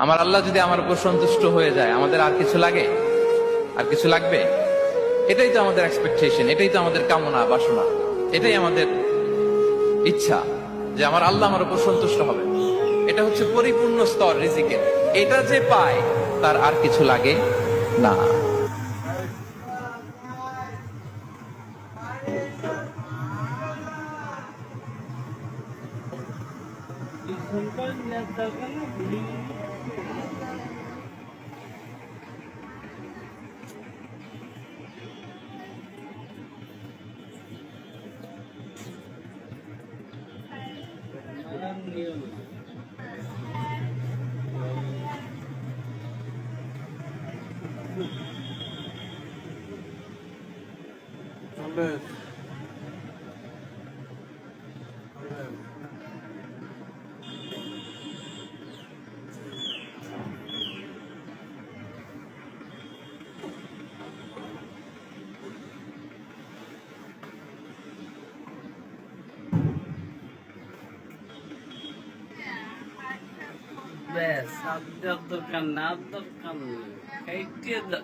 আমার আল্লাহ যদি আমার উপর সন্তুষ্ট হয়ে যায়, আমাদের আর কিছু লাগে? আর কিছু লাগবে? এটাই তো আমাদের এক্সপেকটেশন, এটাই তো আমাদের কামনা বাসনা, এটাই আমাদের ইচ্ছা যে আমার আল্লাহ আমার উপর সন্তুষ্ট হবে। এটা হচ্ছে পরিপূর্ণ স্তর রিজিকের। এটা যে পায় তার আর কিছু লাগে না। ব্যাস আর দেওয়ার দরকার না, আর দরকার নেই। এইটা